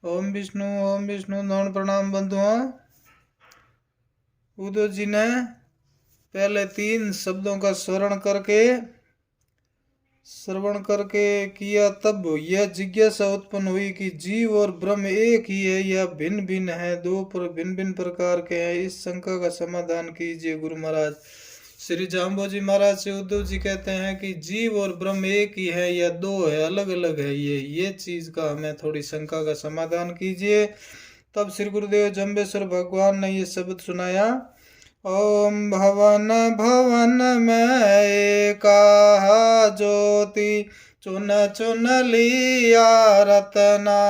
ओम Vishnu noun प्रणाम बंधुओं। उद्धव जी ने पहले 3 शब्दों का श्रवण करके किया, तब यह जिज्ञासा उत्पन्न हुई कि जीव और ब्रह्म एक ही है या भिन्न भिन्न है, दो भिन्न भिन्न प्रकार के हैं। इस शंका का समाधान कीजिए गुरु महाराज। श्री जाम्बोजी महाराज से उद्धव जी कहते हैं कि जीव और ब्रह्म एक ही है या दो है, अलग अलग है, ये चीज का हमें थोड़ी शंका का समाधान कीजिए। तब श्री गुरुदेव जम्बेश्वर भगवान ने ये शब्द सुनाया। ओम भवन भवन में एका ज्योति, चुन चुन लिया रतना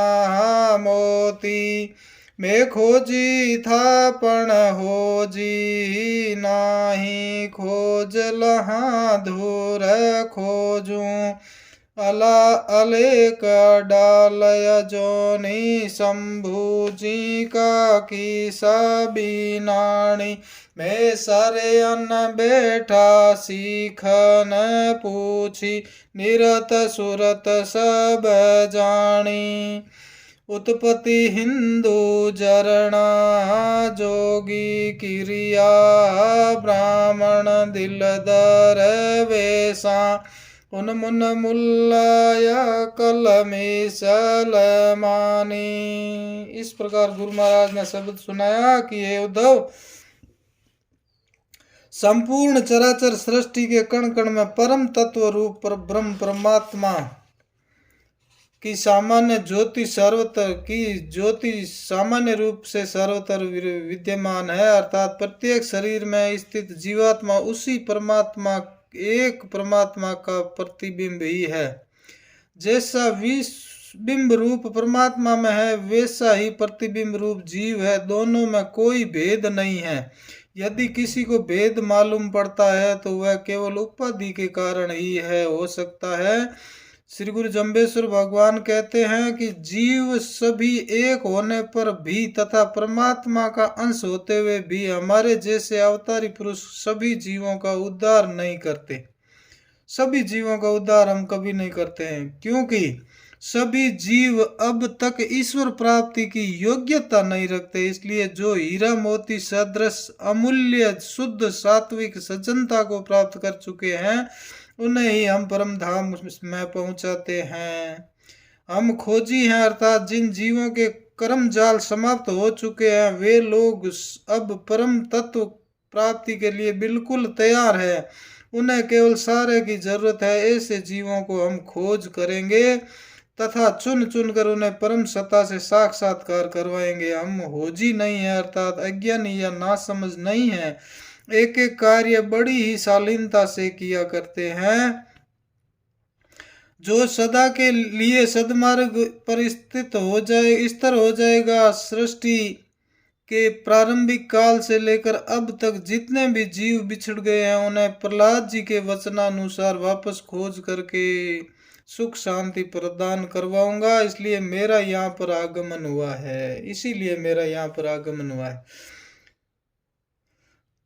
मोती। मैं खोजी था पण हो जी नाही, खोज लहा धूर खोजूं। अला अलेक डालय जोनी, शंभु जी का की सबीनाणी। मैं सारे अन्न बैठा सीखन पूछी, निरत सुरत सब जानी। उत्पत्ति हिंदू जरणा, जोगी क्रिया ब्राह्मण दिलदर वेसा। उन मुन मुल्लाया कलमी सलमानी। इस प्रकार गुरु महाराज ने शब्द सुनाया कि हे उद्धव, संपूर्ण चराचर सृष्टि के कण कण में परम तत्व रूप पर ब्रह्म परमात्मा की सामान्य ज्योति सामान्य रूप से सर्वत्र विद्यमान है, अर्थात प्रत्येक शरीर में स्थित जीवात्मा उसी परमात्मा, एक परमात्मा का प्रतिबिंब ही है। जैसा बिंब रूप परमात्मा में है, वैसा ही प्रतिबिंब रूप जीव है। दोनों में कोई भेद नहीं है। यदि किसी को भेद मालूम पड़ता है तो वह केवल उपाधि के कारण ही हो सकता है। श्री गुरु जम्बेश्वर भगवान कहते हैं कि जीव सभी एक होने पर भी तथा परमात्मा का अंश होते हुए भी हमारे जैसे अवतारी पुरुष सभी जीवों का उद्धार नहीं करते। सभी जीवों का उद्धार हम कभी नहीं करते हैं, क्योंकि सभी जीव अब तक ईश्वर प्राप्ति की योग्यता नहीं रखते। इसलिए जो हीरा मोती सदृश अमूल्य शुद्ध सात्विक सज्जनता को प्राप्त कर चुके हैं, उन्हें ही हम परम धाम में पहुंचाते हैं। हम खोजी हैं, अर्थात जिन जीवों के कर्म जाल समाप्त हो चुके हैं, वे लोग अब परम तत्व प्राप्ति के लिए बिल्कुल तैयार है। उन्हें केवल सहारे की जरूरत है। ऐसे जीवों को हम खोज करेंगे तथा चुन चुन कर उन्हें परम सत्ता से साक्षात्कार करवाएंगे। हम होजी नहीं है, अर्थात अज्ञानी या नासमझ नहीं है। एक एक कार्य बड़ी ही शालीनता से किया करते हैं। जो सदा के लिए सदमार्ग पर स्थित हो जाएगा। सृष्टि के प्रारंभिक काल से लेकर अब तक जितने भी जीव बिछड़ गए हैं, उन्हें प्रहलाद जी के वचनानुसार वापस खोज करके सुख शांति प्रदान करवाऊंगा। इसीलिए मेरा यहाँ पर आगमन हुआ है।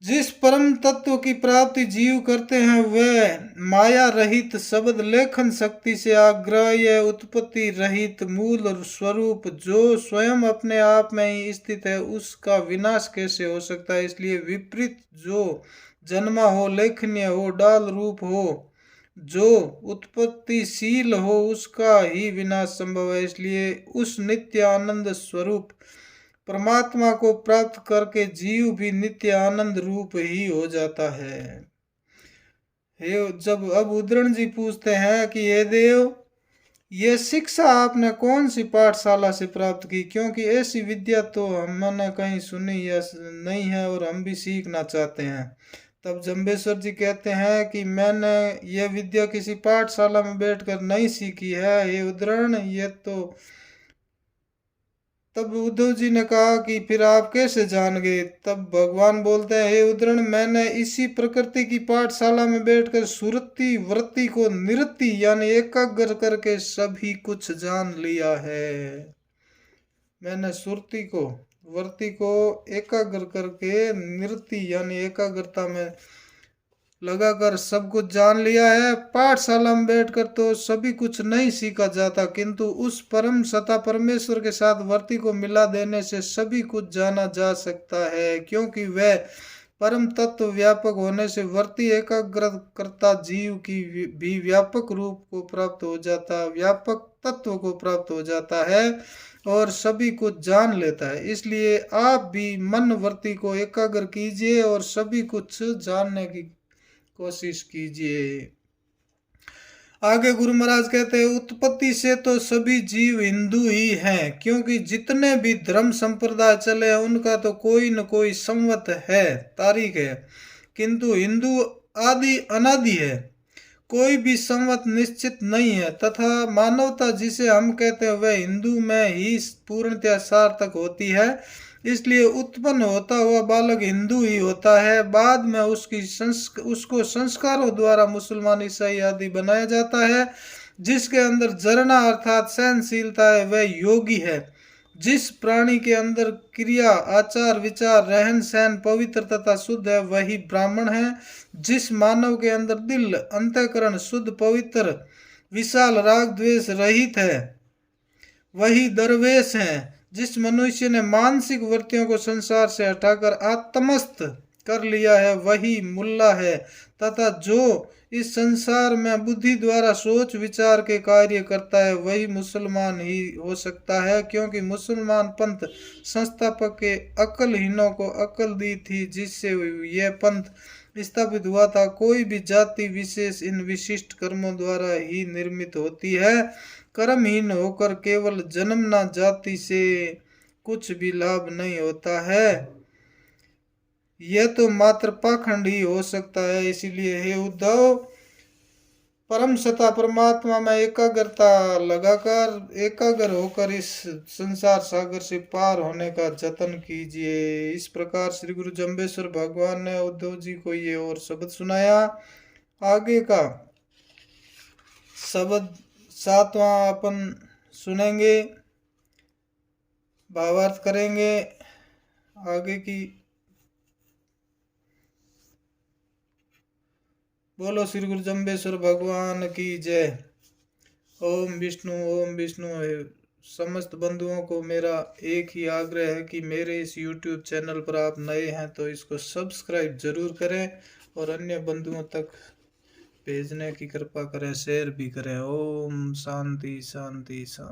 जिस परम तत्व की प्राप्ति जीव करते हैं, वह माया रहित शब्द लेखन शक्ति से आग्राह्य उत्पत्ति रहित मूल स्वरूप जो स्वयं अपने आप में ही स्थित है, उसका विनाश कैसे हो सकता है। इसलिए विपरीत जो जन्मा हो, लेखनीय हो, डाल रूप हो, जो उत्पत्तिशील हो, उसका ही विनाश संभव है। इसलिए उस नित्य आनंद स्वरूप परमात्मा को प्राप्त करके जीव भी नित्य आनंद रूप ही हो जाता है। जब अब उद्दरण जी पूछते हैं कि हे देव, ये शिक्षा आपने कौन सी पाठशाला से प्राप्त की, क्योंकि ऐसी विद्या तो हमने कहीं सुनी या नहीं है और हम भी सीखना चाहते हैं। तब जम्बेश्वर जी कहते हैं कि मैंने यह विद्या किसी पाठशाला में बैठकर नहीं सीखी है हे उद्दरण, ये तो। तब उद्धव जी ने कहा कि फिर आप कैसे जान गए। तब भगवान बोलते हैं, हे उद्दरण, मैंने इसी प्रकृति की पाठशाला में बैठकर सुरति वृत्ति को निरति यानी एकाग्र करके सभी कुछ जान लिया है। मैंने सुरति को वृत्ति को एकाग्र करके निरति यानी एकाग्रता में लगाकर सब कुछ जान लिया है। पाठशाला में बैठकर तो सभी कुछ नहीं सीखा जाता, किंतु उस परम सत्ता परमेश्वर के साथ वर्ती को मिला देने से सभी कुछ जाना जा सकता है, क्योंकि वह परम तत्व व्यापक होने से वर्ती एकाग्रता जीव की भी व्यापक रूप को प्राप्त हो जाता, व्यापक तत्व को प्राप्त हो जाता है और सभी कुछ जान लेता है। इसलिए आप भी मन वर्ती को एकाग्र कीजिए और सभी कुछ जानने की कोशिश कीजिए। आगे गुरु महाराज कहते हैं, उत्पत्ति से तो सभी जीव हिंदू ही हैं, क्योंकि जितने भी धर्म संप्रदाय चले हैं उनका तो कोई न कोई संवत है, तारीख है, किंतु हिंदू आदि अनादि है, कोई भी संवत निश्चित नहीं है। तथा मानवता जिसे हम कहते हैं वह हिंदू में ही पूर्णतया सार्थक होती है। इसलिए उत्पन्न होता हुआ बालक हिंदू ही होता है, बाद में उसको संस्कारों द्वारा मुसलमान ईसाई आदि बनाया जाता है। जिसके अंदर जरना अर्थात सहनशीलता है वह योगी है। जिस प्राणी के अंदर क्रिया आचार विचार रहन सहन पवित्र तथा शुद्ध है वही ब्राह्मण है। जिस मानव के अंदर दिल अंतःकरण शुद्ध पवित्र विशाल राग द्वेष रहित है वही दरवेश है। जिस मनुष्य ने मानसिक वृत्तियों को संसार से हटाकर आत्मस्थ कर लिया है वही मुल्ला है। तथा जो इस संसार में बुद्धि द्वारा सोच विचार के कार्य करता है वही मुसलमान ही हो सकता है, क्योंकि मुसलमान पंथ संस्थापक के अक्लहीनों को अक्ल दी थी, जिससे यह पंथ स्थापित हुआ था। कोई भी जाति विशेष इन विशिष्ट कर्मों द्वारा ही निर्मित होती है। कर्महीन होकर केवल जन्मना जाति से कुछ भी लाभ नहीं होता है, यह तो मात्र पाखंड ही हो सकता है। इसीलिए हे उद्धव, परम सत्ता परमात्मा में एकाग्रता लगाकर एकाग्र होकर इस संसार सागर से पार होने का जतन कीजिए। इस प्रकार श्री गुरु जम्बेश्वर भगवान ने उद्धव जी को ये और शब्द सुनाया। आगे का शब्द 7वां अपन सुनेंगे, भावार्थ करेंगे। आगे की बोलो श्री गुरु जम्बेश्वर भगवान की जय। ओम विष्णु। समस्त बंधुओं को मेरा एक ही आग्रह है कि मेरे इस YouTube चैनल पर आप नए हैं तो इसको सब्सक्राइब जरूर करें और अन्य बंधुओं तक भेजने की कृपा करें, शेयर भी करें। ओम शांति शांति शांति।